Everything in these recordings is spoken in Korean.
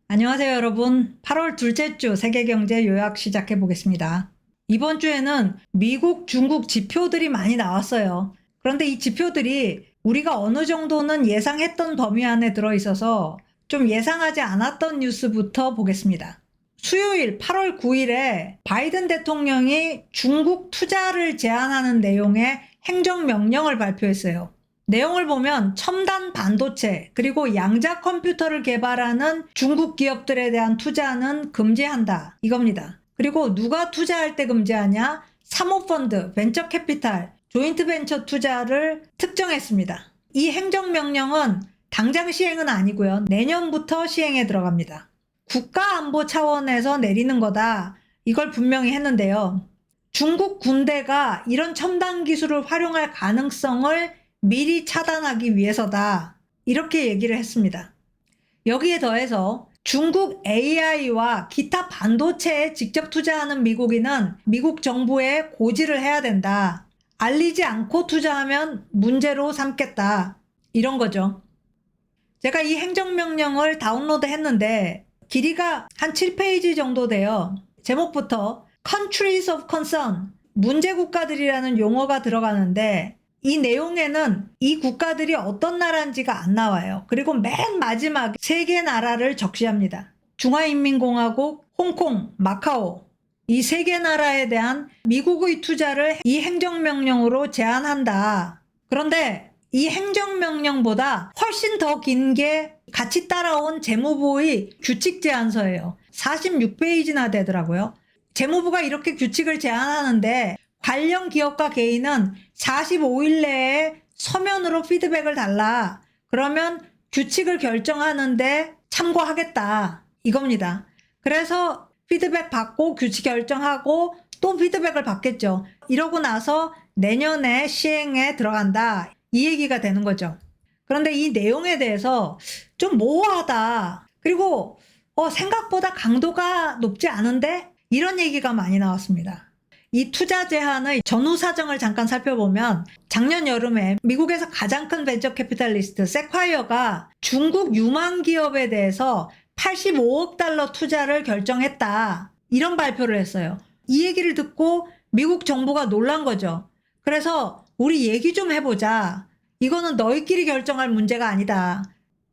안녕하세요, 여러분. 8월 둘째 주 세계경제 요약 시작해 보겠습니다. 이번 주에는 미국, 중국 지표들이 많이 나왔어요. 그런데 이 지표들이 우리가 어느 정도는 예상했던 범위 안에 들어있어서 좀 예상하지 않았던 뉴스부터 보겠습니다. 수요일 8월 9일에 바이든 대통령이 중국 투자를 제한하는 내용의 행정명령을 발표했어요. 내용을 보면 첨단 반도체 그리고 양자 컴퓨터를 개발하는 중국 기업들에 대한 투자는 금지한다 이겁니다. 그리고 누가 투자할 때 금지하냐? 사모펀드, 벤처캐피탈, 조인트 벤처 투자를 특정했습니다. 이 행정명령은 당장 시행은 아니고요. 내년부터 시행에 들어갑니다. 국가안보 차원에서 내리는 거다. 이걸 분명히 했는데요. 중국 군대가 이런 첨단 기술을 활용할 가능성을 미리 차단하기 위해서다. 이렇게 얘기를 했습니다. 여기에 더해서 중국 AI와 기타 반도체에 직접 투자하는 미국인은 미국 정부에 고지를 해야 된다. 알리지 않고 투자하면 문제로 삼겠다. 이런 거죠. 제가 이 행정명령을 다운로드 했는데 길이가 한 7페이지 정도 돼요. 제목부터 Countries of Concern, 문제 국가들이라는 용어가 들어가는데 이 내용에는 이 국가들이 어떤 나라인지가 안 나와요. 그리고 맨 마지막에 3개 나라를 적시합니다. 중화인민공화국, 홍콩, 마카오. 이 3개 나라에 대한 미국의 투자를 이 행정명령으로 제한한다. 그런데 이 행정명령보다 훨씬 더 긴 게 같이 따라온 재무부의 규칙 제안서예요. 46페이지나 되더라고요. 재무부가 이렇게 규칙을 제안하는데 관련 기업과 개인은 45일 내에 서면으로 피드백을 달라. 그러면 규칙을 결정하는데 참고하겠다. 이겁니다. 그래서 피드백 받고 규칙 결정하고 또 피드백을 받겠죠. 이러고 나서 내년에 시행에 들어간다. 이 얘기가 되는 거죠. 그런데 이 내용에 대해서 좀 모호하다. 그리고 생각보다 강도가 높지 않은데 이런 얘기가 많이 나왔습니다. 이 투자 제한의 전후 사정을 잠깐 살펴보면 작년 여름에 미국에서 가장 큰 벤처 캐피탈리스트 세콰이어가 중국 유망 기업에 대해서 85억 달러 투자를 결정했다. 이런 발표를 했어요. 이 얘기를 듣고 미국 정부가 놀란 거죠. 그래서 우리 얘기 좀 해보자. 이거는 너희끼리 결정할 문제가 아니다.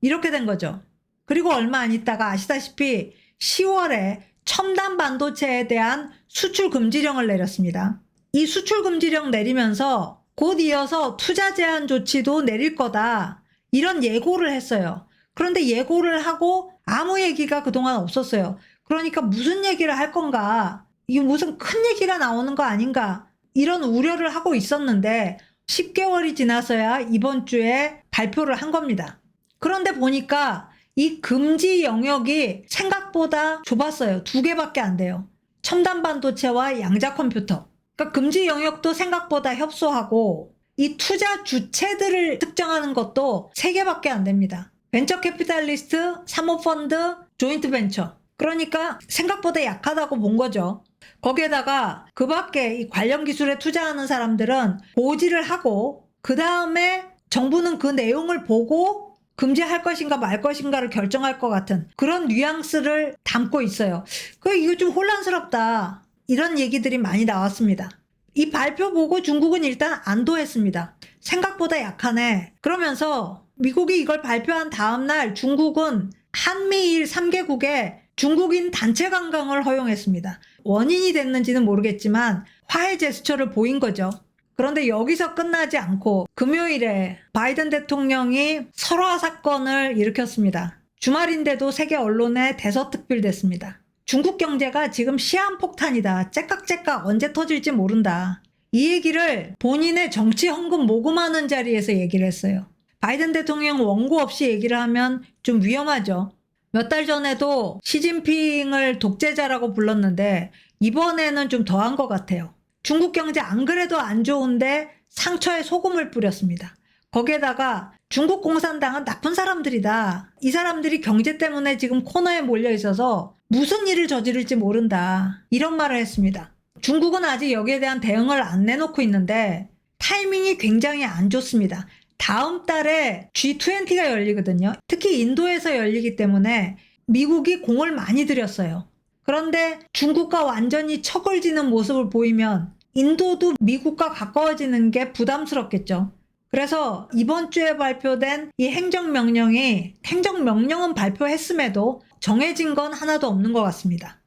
이렇게 된 거죠. 그리고 얼마 안 있다가 아시다시피 10월에 첨단 반도체에 대한 수출 금지령을 내렸습니다. 이 수출 금지령 내리면서 곧 이어서 투자 제한 조치도 내릴 거다. 이런 예고를 했어요. 그런데 예고를 하고 아무 얘기가 그동안 없었어요. 그러니까 무슨 얘기를 할 건가? 이게 무슨 큰 얘기가 나오는 거 아닌가? 이런 우려를 하고 있었는데 10개월이 지나서야 이번 주에 발표를 한 겁니다. 그런데 보니까 이 금지 영역이 생각보다 좁았어요. 2개밖에 안 돼요. 첨단 반도체와 양자 컴퓨터. 그러니까 금지 영역도 생각보다 협소하고 이 투자 주체들을 특정하는 것도 3개밖에 안 됩니다. 벤처 캐피탈리스트, 사모펀드, 조인트 벤처. 그러니까 생각보다 약하다고 본 거죠. 거기에다가 그 밖에 이 관련 기술에 투자하는 사람들은 고지를 하고 그 다음에 정부는 그 내용을 보고 금지할 것인가 말 것인가를 결정할 것 같은 그런 뉘앙스를 담고 있어요. 이거 좀 혼란스럽다. 이런 얘기들이 많이 나왔습니다. 이 발표 보고 중국은 일단 안도했습니다. 생각보다 약하네. 그러면서 미국이 이걸 발표한 다음날 중국은 한미일 3개국에 중국인 단체 관광을 허용했습니다. 원인이 됐는지는 모르겠지만 화해 제스처를 보인 거죠. 그런데 여기서 끝나지 않고 금요일에 바이든 대통령이 설화 사건을 일으켰습니다. 주말인데도 세계 언론에 대서특필됐습니다. 중국 경제가 지금 시한폭탄이다. 째깍째깍 언제 터질지 모른다. 이 얘기를 본인의 정치 헌금 모금하는 자리에서 얘기를 했어요. 바이든 대통령 원고 없이 얘기를 하면 좀 위험하죠. 몇 달 전에도 시진핑을 독재자라고 불렀는데 이번에는 좀 더한 것 같아요. 중국 경제 안 그래도 안 좋은데 상처에 소금을 뿌렸습니다. 거기에다가 중국 공산당은 나쁜 사람들이다. 이 사람들이 경제 때문에 지금 코너에 몰려 있어서 무슨 일을 저지를지 모른다. 이런 말을 했습니다. 중국은 아직 여기에 대한 대응을 안 내놓고 있는데 타이밍이 굉장히 안 좋습니다. 다음 달에 G20가 열리거든요. 특히 인도에서 열리기 때문에 미국이 공을 많이 들였어요. 그런데 중국과 완전히 척을 지는 모습을 보이면 인도도 미국과 가까워지는 게 부담스럽겠죠. 그래서 이번 주에 발표된 이 행정명령은 발표했음에도 정해진 건 하나도 없는 것 같습니다.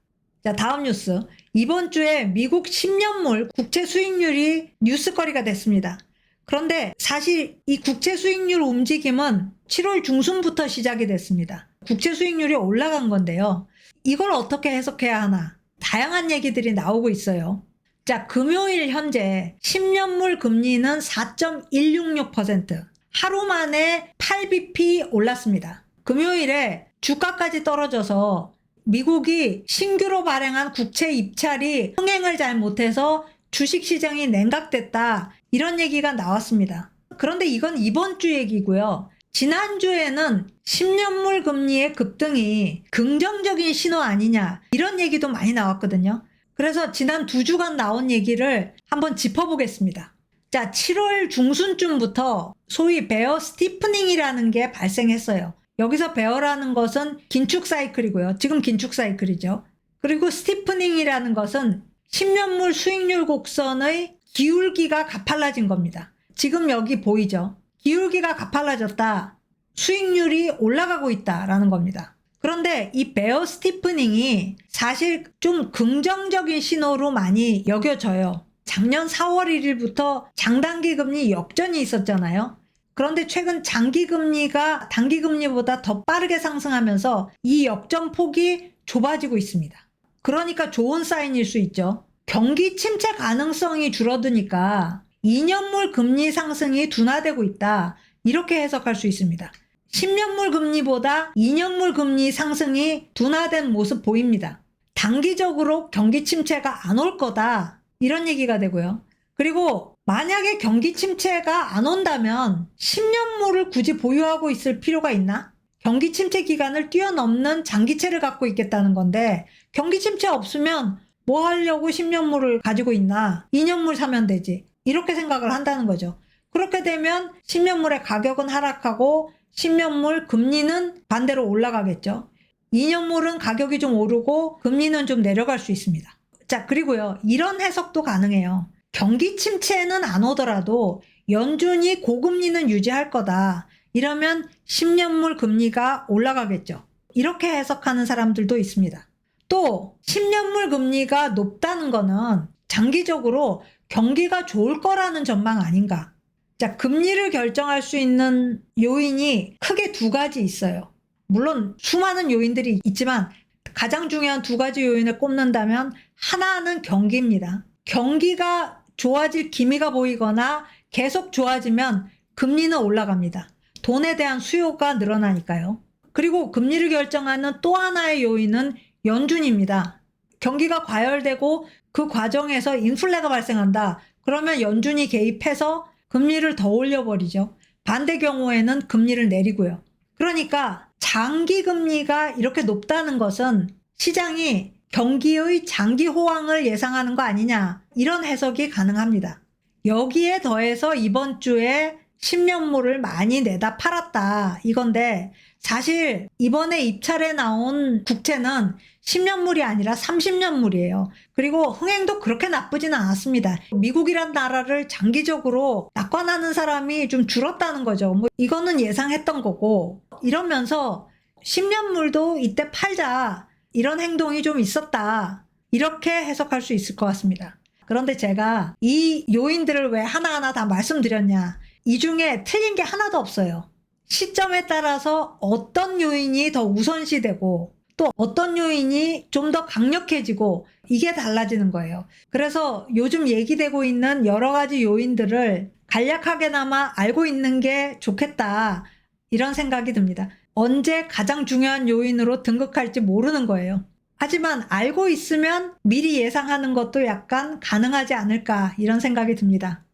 자, 다음 뉴스. 이번 주에 미국 10년물 국채 수익률이 뉴스거리가 됐습니다. 그런데 사실 이 국채 수익률 움직임은 7월 중순부터 시작이 됐습니다. 국채 수익률이 올라간 건데요. 이걸 어떻게 해석해야 하나? 다양한 얘기들이 나오고 있어요. 자, 금요일 현재 10년물 금리는 4.166%. 하루 만에 8bp 올랐습니다. 금요일에 주가까지 떨어져서 미국이 신규로 발행한 국채 입찰이 흥행을 잘 못해서 주식시장이 냉각됐다. 이런 얘기가 나왔습니다. 그런데 이건 이번 주 얘기고요. 지난주에는 10년물 금리의 급등이 긍정적인 신호 아니냐 이런 얘기도 많이 나왔거든요. 그래서 지난 2주간 나온 얘기를 한번 짚어보겠습니다. 자, 7월 중순쯤부터 소위 베어 스티프닝이라는 게 발생했어요. 여기서 베어라는 것은 긴축 사이클이고요. 지금 긴축 사이클이죠. 그리고 스티프닝이라는 것은 10년물 수익률 곡선의 기울기가 가팔라진 겁니다. 지금 여기 보이죠? 기울기가 가팔라졌다. 수익률이 올라가고 있다라는 겁니다. 그런데 이 베어 스티프닝이 사실 좀 긍정적인 신호로 많이 여겨져요. 작년 4월 1일부터 장단기 금리 역전이 있었잖아요. 그런데 최근 장기 금리가 단기 금리보다 더 빠르게 상승하면서 이 역전 폭이 좁아지고 있습니다. 그러니까 좋은 사인일 수 있죠. 경기 침체 가능성이 줄어드니까 2년물 금리 상승이 둔화되고 있다. 이렇게 해석할 수 있습니다. 10년물 금리보다 2년물 금리 상승이 둔화된 모습 보입니다. 단기적으로 경기 침체가 안 올 거다. 이런 얘기가 되고요. 그리고 만약에 경기 침체가 안 온다면 10년물을 굳이 보유하고 있을 필요가 있나? 경기 침체 기간을 뛰어넘는 장기채를 갖고 있겠다는 건데 경기 침체 없으면 뭐 하려고 10년물을 가지고 있나? 2년물 사면 되지. 이렇게 생각을 한다는 거죠. 그렇게 되면 10년물의 가격은 하락하고 10년물 금리는 반대로 올라가겠죠. 2년물은 가격이 좀 오르고 금리는 좀 내려갈 수 있습니다. 자, 그리고요. 이런 해석도 가능해요. 경기 침체는 안 오더라도 연준이 고금리는 유지할 거다. 이러면 10년물 금리가 올라가겠죠. 이렇게 해석하는 사람들도 있습니다. 또 10년물 금리가 높다는 거는 장기적으로 경기가 좋을 거라는 전망 아닌가. 자, 금리를 결정할 수 있는 요인이 크게 2가지 있어요. 물론 수많은 요인들이 있지만 가장 중요한 2가지 요인을 꼽는다면 하나는 경기입니다. 경기가 좋아질 기미가 보이거나 계속 좋아지면 금리는 올라갑니다. 돈에 대한 수요가 늘어나니까요. 그리고 금리를 결정하는 또 하나의 요인은 연준입니다. 경기가 과열되고 그 과정에서 인플레가 발생한다. 그러면 연준이 개입해서 금리를 더 올려버리죠. 반대 경우에는 금리를 내리고요. 그러니까 장기 금리가 이렇게 높다는 것은 시장이 경기의 장기 호황을 예상하는 거 아니냐 이런 해석이 가능합니다. 여기에 더해서 이번 주에 10년물을 많이 내다 팔았다 이건데 사실 이번에 입찰에 나온 국채는 10년물이 아니라 30년물이에요. 그리고 흥행도 그렇게 나쁘지는 않았습니다. 미국이란 나라를 장기적으로 낙관하는 사람이 좀 줄었다는 거죠. 뭐 이거는 예상했던 거고 이러면서 10년물도 이때 팔자 이런 행동이 좀 있었다. 이렇게 해석할 수 있을 것 같습니다. 그런데 제가 이 요인들을 왜 하나하나 다 말씀드렸냐. 이 중에 틀린 게 하나도 없어요. 시점에 따라서 어떤 요인이 더 우선시되고 또 어떤 요인이 좀 더 강력해지고 이게 달라지는 거예요. 그래서 요즘 얘기되고 있는 여러 가지 요인들을 간략하게나마 알고 있는 게 좋겠다. 이런 생각이 듭니다. 언제 가장 중요한 요인으로 등극할지 모르는 거예요. 하지만 알고 있으면 미리 예상하는 것도 약간 가능하지 않을까 이런 생각이 듭니다.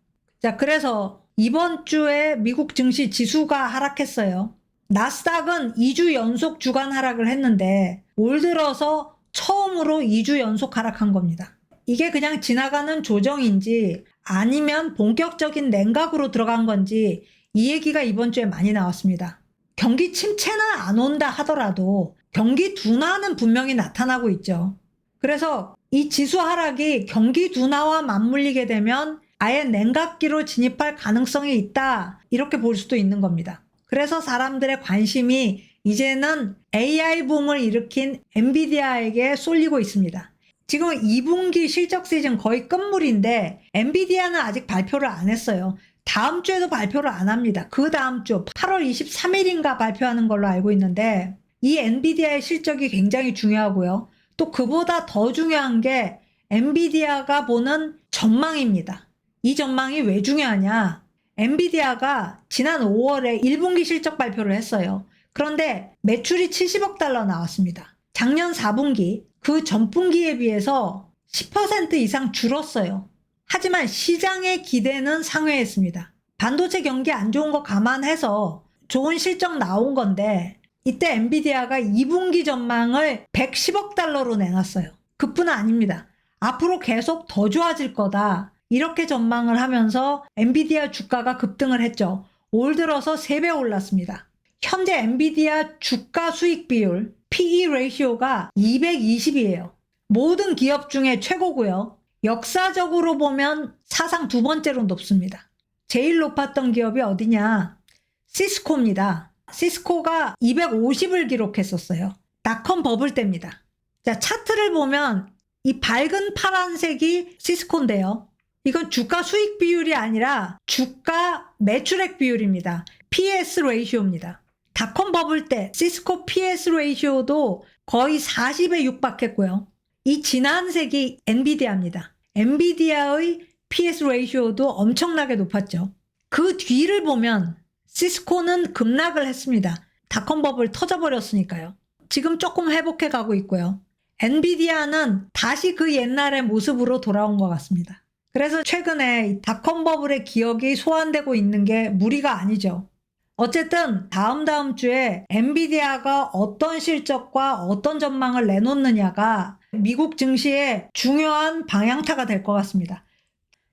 자, 그래서 이번 주에 미국 증시 지수가 하락했어요. 나스닥은 2주 연속 주간 하락을 했는데 올 들어서 처음으로 2주 연속 하락한 겁니다. 이게 그냥 지나가는 조정인지 아니면 본격적인 냉각으로 들어간 건지 이 얘기가 이번 주에 많이 나왔습니다. 경기 침체는 안 온다 하더라도 경기 둔화는 분명히 나타나고 있죠. 그래서 이 지수 하락이 경기 둔화와 맞물리게 되면 아예 냉각기로 진입할 가능성이 있다. 이렇게 볼 수도 있는 겁니다. 그래서 사람들의 관심이 이제는 AI 붐을 일으킨 엔비디아에게 쏠리고 있습니다. 지금 2분기 실적 시즌 거의 끝물인데 엔비디아는 아직 발표를 안 했어요. 다음 주에도 발표를 안 합니다. 그 다음 주 8월 23일인가 발표하는 걸로 알고 있는데 이 엔비디아의 실적이 굉장히 중요하고요. 또 그보다 더 중요한 게 엔비디아가 보는 전망입니다. 이 전망이 왜 중요하냐? 엔비디아가 지난 5월에 1분기 실적 발표를 했어요. 그런데 매출이 70억 달러 나왔습니다. 작년 4분기 그 전분기에 비해서 10% 이상 줄었어요. 하지만 시장의 기대는 상회했습니다. 반도체 경기 안 좋은 거 감안해서 좋은 실적 나온 건데 이때 엔비디아가 2분기 전망을 110억 달러로 내놨어요. 그뿐 아닙니다. 앞으로 계속 더 좋아질 거다. 이렇게 전망을 하면서 엔비디아 주가가 급등을 했죠. 올 들어서 3배 올랐습니다. 현재 엔비디아 주가 수익 비율 PE 레이시오가 220이에요. 모든 기업 중에 최고고요. 역사적으로 보면 사상 두 번째로 높습니다. 제일 높았던 기업이 어디냐? 시스코입니다. 시스코가 250을 기록했었어요. 닷컴 버블 때입니다. 자, 차트를 보면 이 밝은 파란색이 시스코인데요. 이건 주가 수익 비율이 아니라 주가 매출액 비율입니다. PS 레이시오입니다. 닷컴 버블 때 시스코 PS 레이시오도 거의 40에 육박했고요. 이 진한 색이 엔비디아입니다. 엔비디아의 PS 레이시오도 엄청나게 높았죠. 그 뒤를 보면 시스코는 급락을 했습니다. 닷컴 버블 터져버렸으니까요. 지금 조금 회복해 가고 있고요. 엔비디아는 다시 그 옛날의 모습으로 돌아온 것 같습니다. 그래서 최근에 닷컴 버블의 기억이 소환되고 있는 게 무리가 아니죠. 어쨌든 다음 주에 엔비디아가 어떤 실적과 어떤 전망을 내놓느냐가 미국 증시의 중요한 방향타가 될 것 같습니다.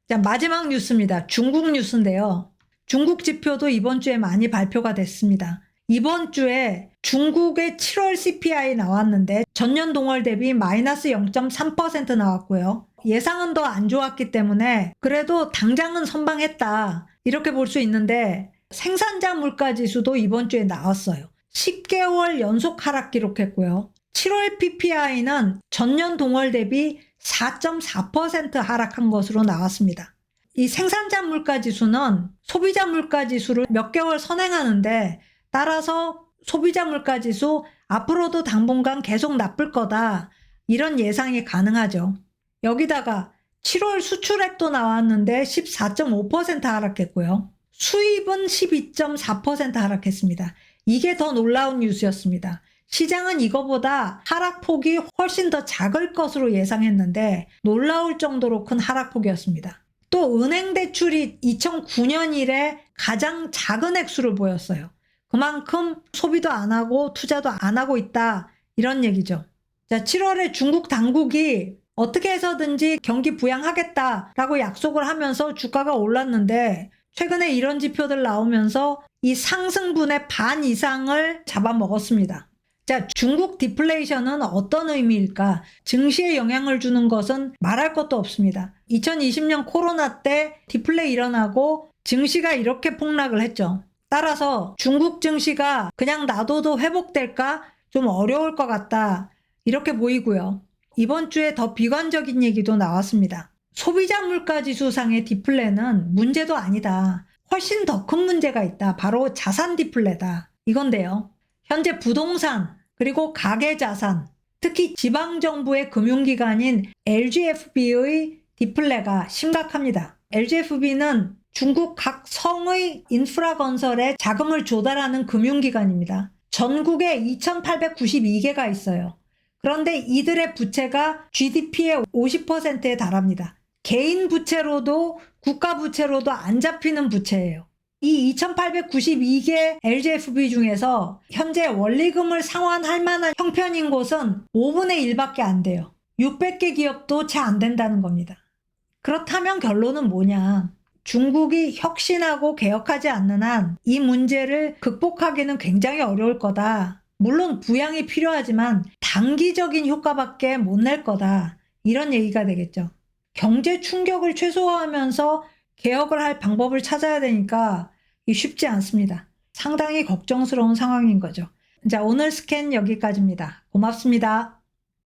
자, 마지막 뉴스입니다. 중국 뉴스인데요. 중국 지표도 이번 주에 많이 발표가 됐습니다. 이번 주에 중국의 7월 CPI 나왔는데 전년 동월 대비 마이너스 0.3% 나왔고요. 예상은 더 안 좋았기 때문에 그래도 당장은 선방했다. 이렇게 볼 수 있는데 생산자 물가 지수도 이번 주에 나왔어요. 10개월 연속 하락 기록했고요. 7월 PPI는 전년 동월 대비 4.4% 하락한 것으로 나왔습니다. 이 생산자 물가 지수는 소비자 물가 지수를 몇 개월 선행하는데 따라서 소비자 물가 지수 앞으로도 당분간 계속 나쁠 거다. 이런 예상이 가능하죠. 여기다가 7월 수출액도 나왔는데 14.5% 하락했고요. 수입은 12.4% 하락했습니다. 이게 더 놀라운 뉴스였습니다. 시장은 이거보다 하락폭이 훨씬 더 작을 것으로 예상했는데 놀라울 정도로 큰 하락폭이었습니다. 또 은행 대출이 2009년 이래 가장 작은 액수를 보였어요. 그만큼 소비도 안 하고 투자도 안 하고 있다. 이런 얘기죠. 자, 7월에 중국 당국이 어떻게 해서든지 경기 부양하겠다라고 약속을 하면서 주가가 올랐는데 최근에 이런 지표들 나오면서 이 상승분의 반 이상을 잡아먹었습니다. 자, 중국 디플레이션은 어떤 의미일까? 증시에 영향을 주는 것은 말할 것도 없습니다. 2020년 코로나 때 디플레이 일어나고 증시가 이렇게 폭락을 했죠. 따라서 중국 증시가 그냥 놔둬도 회복될까? 좀 어려울 것 같다. 이렇게 보이고요. 이번 주에 더 비관적인 얘기도 나왔습니다. 소비자 물가 지수상의 디플레는 문제도 아니다. 훨씬 더 큰 문제가 있다. 바로 자산 디플레다. 이건데요. 현재 부동산 그리고 가계자산, 특히 지방정부의 금융기관인 LGFB의 디플레가 심각합니다. LGFB는 중국 각 성의 인프라 건설에 자금을 조달하는 금융기관입니다. 전국에 2,892개가 있어요. 그런데 이들의 부채가 GDP의 50%에 달합니다. 개인 부채로도 국가 부채로도 안 잡히는 부채예요. 이 2,892개 LGFB 중에서 현재 원리금을 상환할 만한 형편인 곳은 5분의 1밖에 안 돼요. 600개 기업도 채 안 된다는 겁니다. 그렇다면 결론은 뭐냐? 중국이 혁신하고 개혁하지 않는 한 이 문제를 극복하기는 굉장히 어려울 거다. 물론 부양이 필요하지만 단기적인 효과밖에 못 낼 거다. 이런 얘기가 되겠죠. 경제 충격을 최소화하면서 개혁을 할 방법을 찾아야 되니까 쉽지 않습니다. 상당히 걱정스러운 상황인 거죠. 자, 오늘 스캔 여기까지입니다. 고맙습니다.